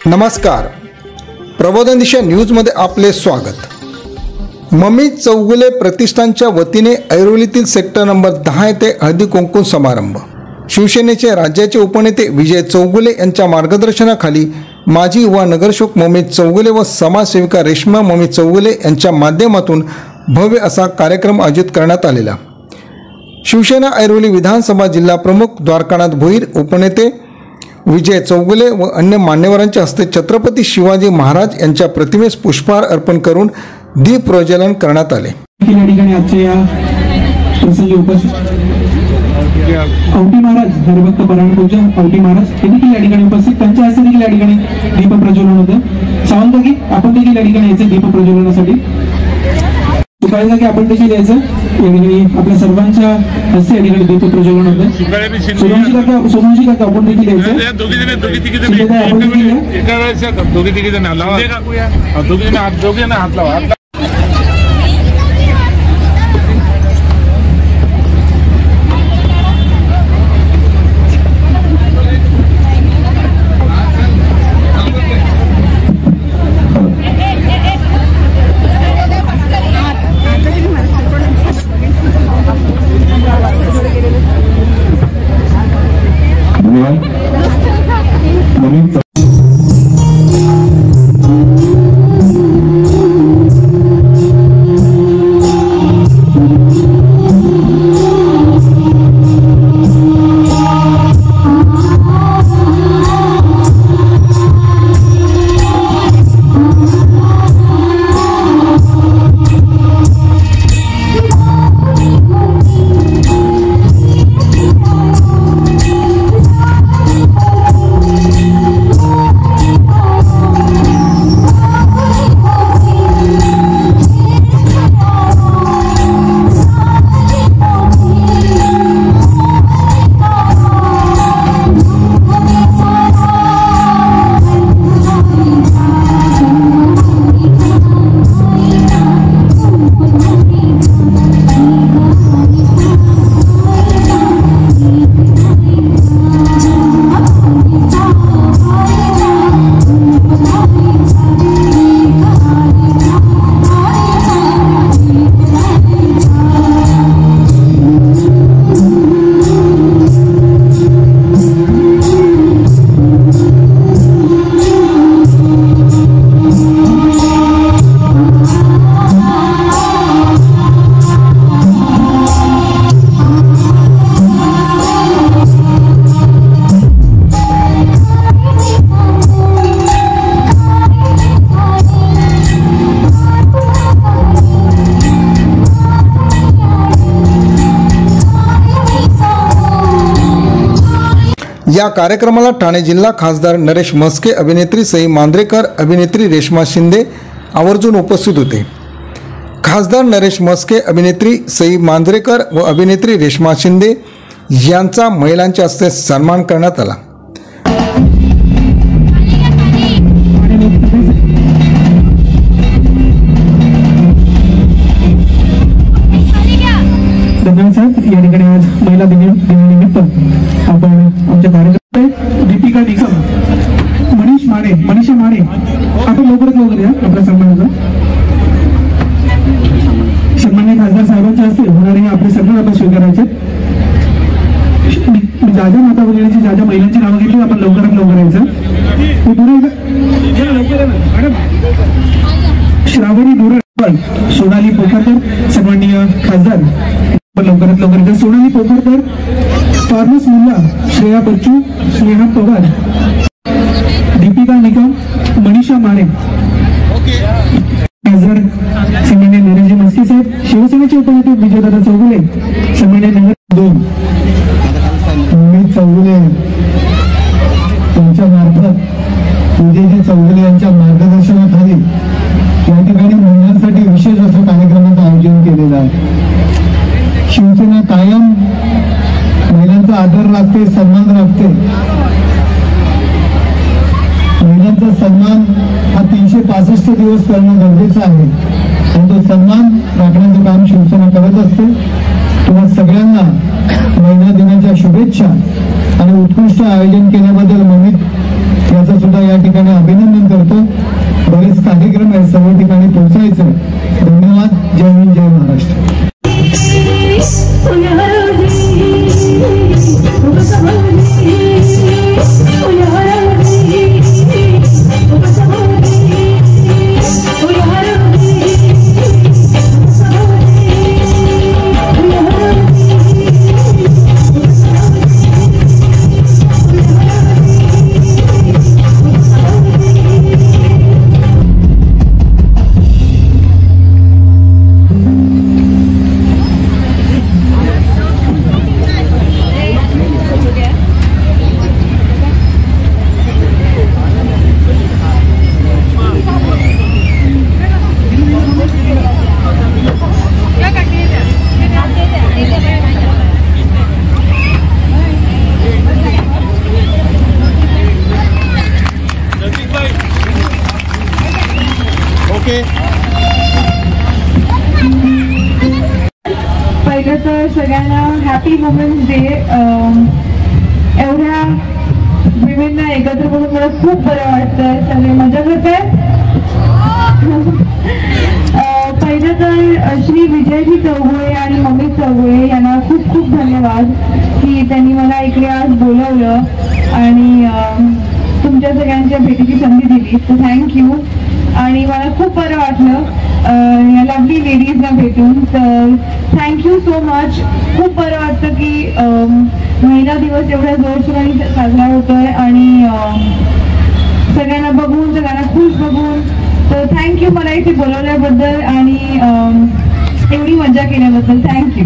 नमस्कार, प्रबोधन दिशा न्यूजमध्ये आपले स्वागत। मम्मी चौगुले प्रतिष्ठानच्या वतीने ऐरोलीतील सेक्टर नंबर 10 येथे हळदी कुंकू समारंभ। शिवसेनेचे राज्याचे उपनेते विजय चौगुले यांच्या मार्गदर्शनाखाली माजी युवा नगरसेवक मम्मी चौगुले व समाजसेविका रेश्मा मम्मी चौगुले यांच्या माध्यमातून भव्य असा कार्यक्रम आयोजित करण्यात आलेला। शिवसेना ऐरोली विधानसभा जिल्हा प्रमुख द्वारकानाथ भोईर, उपनेते विजय चौगुले व अन्य मान्यवरांच्या हस्ते छत्रपती शिवाजी महाराज यांच्या प्रतिमेस पुष्पहार अर्पण करून दीप प्रज्वलन करण्यात आले। औटी महाराज हरिभक्त परायण पूजा औटी महाराज देखील या ठिकाणी उपस्थित, त्यांच्या हस्ते देखील या ठिकाणी दीप प्रज्वलन होतं। सावंत की आपण देखील या ठिकाणी यायचं दीप प्रज्वलनासाठी सुकाळीचा की आपण देखील यायचं या ठिकाणी आपल्या सर्वांच्या हस्ते या ठिकाणी दीप प्रज्वलन होतं। सोमवंशी काका आपण देखील यायचं, दोघी हात लावा। या कार्यक्रमाला ठाणे जिल्हा खासदार नरेश म्हस्के, अभिनेत्री सई मांजरेकर, अभिनेत्री रेश्मा शिंदे आवर्जून उपस्थित होते। खासदार नरेश म्हस्के, अभिनेत्री सई मांजरेकर व अभिनेत्री रेश्मा शिंदे यांचा महिलांच्या हस्ते सन्मान करण्यात आला। या ठिकाणी आज महिला दिनानिमित्त आपण आमच्या कार्यक्रम दीपिका निकम, मनीषा माने आपण लवकरात लवकर या आपल्या सन्मानाचा सन्मान्य खासदार साहेबांच्या हस्ते होणारे आपले सन्मान आपण स्वीकारायचे। ज्या ज्या माता भगिनींची ज्या ज्या महिलांची नावं घेतली आपण लवकरात लवकर यायचं। श्रावणी दुरड, सोनाली पोखरकर सन्माननीय खासदार लवकरात लवकर। सोनाली पोखरकर, फार्मस मुल्ला, श्रेया बच्चू, स्नेहा पवार, दीपिका निकम, मनीषा माने। खासदार सन्मान्य नरेशजी म्हस्के साहेब, शिवसेनेचे उपनेते विजयदादा चौगुले, सन्मान्य नगर 2 मम्मी चौगुले यांच्या मार्फत विजयजी चौगुले यांच्या मार्गदर्शनाखाली या ठिकाणी महिलांसाठी विशेष असं कार्यक्रमाचं आयोजन केलेलं आहे। शिवसेना कायम महिलांचा आदर राखते, सन्मान राखते। महिलांचा सन्मान हा 365 दिवस करणं गरजेचं आहे आणि तो सन्मान राखण्याचं काम शिवसेना करत असते। तुम्हा सगळ्यांना महिला दिनाच्या शुभेच्छा आणि उत्कृष्ट आयोजन केल्याबद्दल ममित याचा सुद्धा या ठिकाणी अभिनंदन। ओके. पहिलं तर सगळ्यांना हॅपी वुमेन्स डे. एवढ्या विमेनना एकत्र बघून मला खूप बरं वाटतंय. सगळे मजा करतायत. पहिलं तर श्री विजयजी चौगुळे आणि मम्मी चौगुळे यांना खूप खूप धन्यवाद की त्यांनी मला इकडे आज बोलवलं आणि तुमच्या सगळ्यांच्या भेटीची संधी दिली. तर थँक्यू. आणि मला खूप बरं वाटलं या लवली लेडीजना भेटून. तर थँक्यू सो मच. खूप बरं वाटतं की महिला दिवस एवढ्या जोरशोराने साजरा होतोय आणि सगळ्यांना बघून सगळ्यांना खुश बघून. तर थँक्यू मला इथे बोलवल्याबद्दल आणि एवढी मजा केल्याबद्दल. थँक्यू.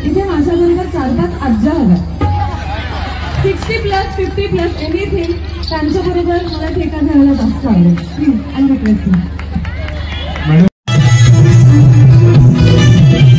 इथे माझ्याबरोबर 4-5 आज्जा हव्या. 60+ 50+ एनिथिंग त्यांच्याबरोबर मला ठेका घ्यायला जास्त आवडेल. Please I request you. Thank you.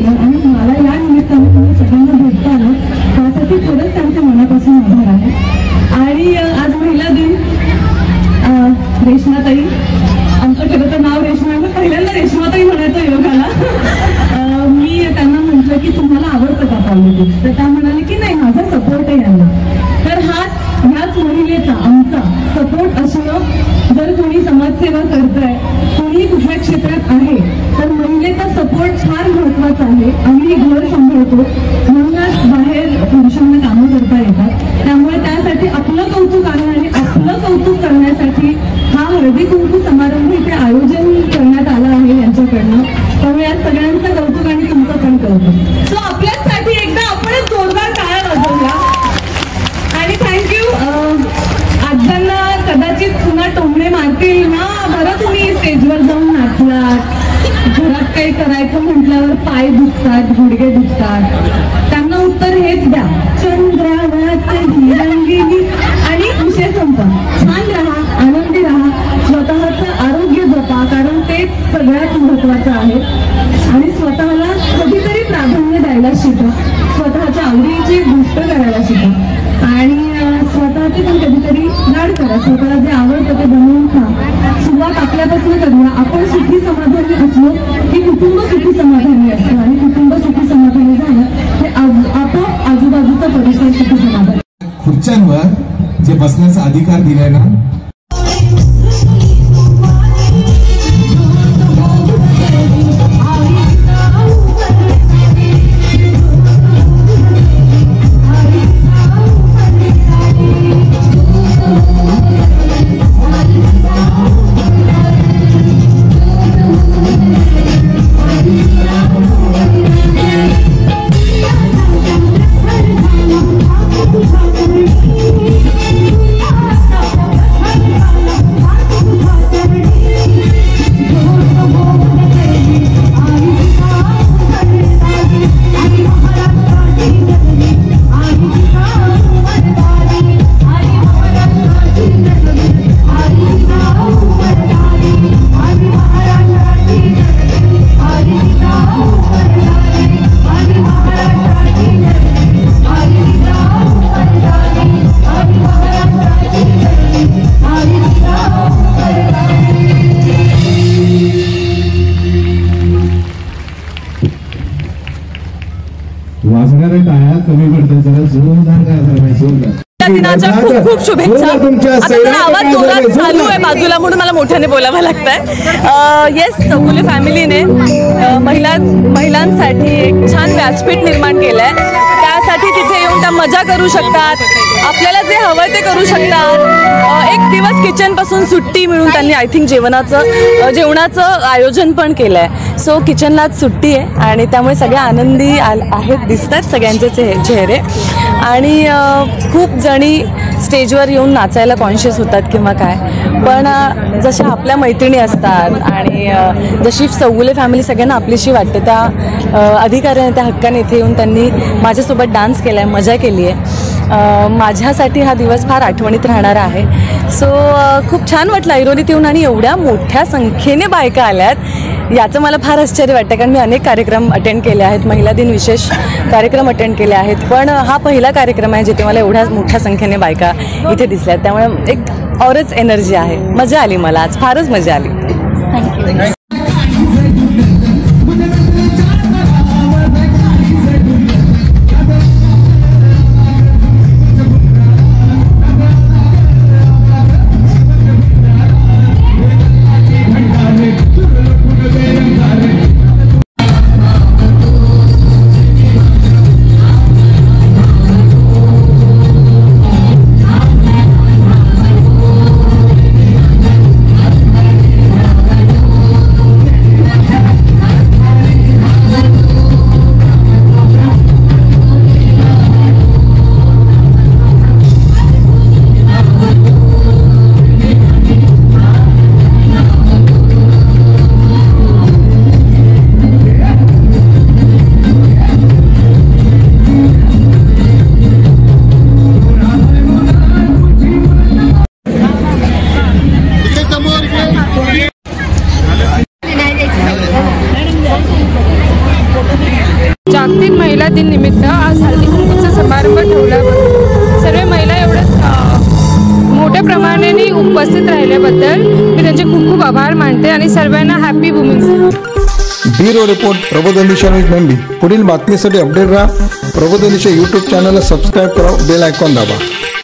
केलं आणि मला या निमित्ताने तुम्ही सगळ्यांना भेटता आलं त्यासाठी खरंच त्यांचे मनापासून आभार आहे. आणि आज महिला दिन, रेश्माताई, आमचं खरं तर नाव रेश्मा आहे, पहिल्यांदा रेश्माताई म्हणायचं योग आला. मी त्यांना म्हटलं की तुम्हाला आवडतं का पॉलिटिक्स, तर त्या म्हणाले की नाही, माझा सपोर्ट आहे यांना. तर ह्याच महिलेचा आमचा सपोर्ट असणं, जर कोणी समाजसेवा करतंय, कोणी कुठल्या क्षेत्रात आहे, तर महिलेचा सपोर्ट फार महत्वाचा आहे. आम्ही घर सांभाळतो म्हणूनच बाहेर पुरुषांना कामं करता येतात, त्यामुळे त्यासाठी आपलं कौतुक आहे आणि आपलं कौतुक करण्यासाठी हा हळदी कुंकू समारंभ इथे आयोजन करण्यात आला आहे यांच्याकडनं. त्यामुळे या सगळ्यांचं कौतुक आणि तुमचं पण कौतुक. सो आपल्यासाठी एकदा आपणच जोरदार टाळ्या वाजवूया. आणि थँक्यू. आजांना कदाचित पुन्हा टोमणे मारतील ना, बरं तुम्ही स्टेजवर जाऊन नाचलात, घरात काही करायचं म्हटल्यावर पाय दुखतात, गुडघे दुखतात, त्यांना उत्तर हेच द्या, चंद्रावत ही रंगीली, आणि विषय संपा. छान राहा, आनंदी राहा, स्वतःचं आरोग्य जपा, कारण तेच सगळ्यात महत्वाचं आहे. आणि स्वतःला कधीतरी प्राधान्य द्यायला शिका, स्वतःच्या आवडीची गोष्ट करायला शिका, आणि स्वतःचे पण कधीतरी लाड करा. स्वतःला जे आवडतं ते बनवून खा. सुरुवात आपल्यापासून करूया. आपण सुखी समाधानी असलो की कुटुंब सुखी समाधानी असतं, आणि कुटुंब सुखी समाधानी झालं ते आपोआप आजूबाजूचा परिसर सुखी समाधानी. खुर्च्यांवर जे बसण्याचा अधिकार दिलाय ना, वाजणाऱ्या टाळ्या कमी पडतात, जरा जोरदार काय जोरदार. दिनाच्या खूप खूप शुभेच्छा. आता जरा आवाज जोरात चालू आहे बाजूला म्हणून मला मोठ्याने बोलावं लागतंय. येस, चौगुले फॅमिलीने महिलांसाठी एक छान व्यासपीठ निर्माण केलंय. त्यासाठी तिथे येऊन त्या मजा करू शकतात, आपल्याला जे हवंय ते करू शकतात. एक दिवस किचन पासून सुट्टी मिळून त्यांनी आय थिंक जेवणाचं आयोजन पण केलंय. सो किचनलाच सुट्टी आहे आणि त्यामुळे सगळ्या आनंदी आहेत, दिसतात सगळ्यांचे चेहरे. आणि खूप जणी स्टेजवर येऊन नाचायला कॉन्शियस होतात किंवा काय, पण जशा आपल्या मैत्रिणी असतात आणि जशी चौगुले फॅमिली सगळ्यांना आपलीशी वाटते, त्या अधिकाऱ्याने त्या हक्काने इथे येऊन त्यांनी माझ्यासोबत डान्स केला आहे, मजा केली आहे. माझ्यासाठी हा दिवस फार आठवणीत राहणारा आहे. सो खूप छान वाटलं ऐरोलीत येऊन, आणि एवढ्या मोठ्या संख्येने बायका आल्यात याचं मला फार आश्चर्य वाटतं, कारण मी अनेक कार्यक्रम अटेंड केले आहेत, महिला दिन विशेष कार्यक्रम अटेंड केले आहेत, पण हा पहिला कार्यक्रम आहे जिथे मला एवढ्या मोठ्या संख्येने बायका इथे दिसल्यात. त्यामुळे एक औरच एनर्जी आहे. मजा आली मला आज, फारच मजा आली. थँक्यू. उपस्थित राहिल्याबद्दल मी त्यांचे खूप खूप आभार मानते आणि सर्वांना happy women's day. Bureau report Prabodhan Disha news Mumbai. पुढील बातमीसाठी अपडेट राहा. प्रबोधन दिशा यूट्यूब चॅनलला सबस्क्राईब करा, बेल आयकॉन दाबा.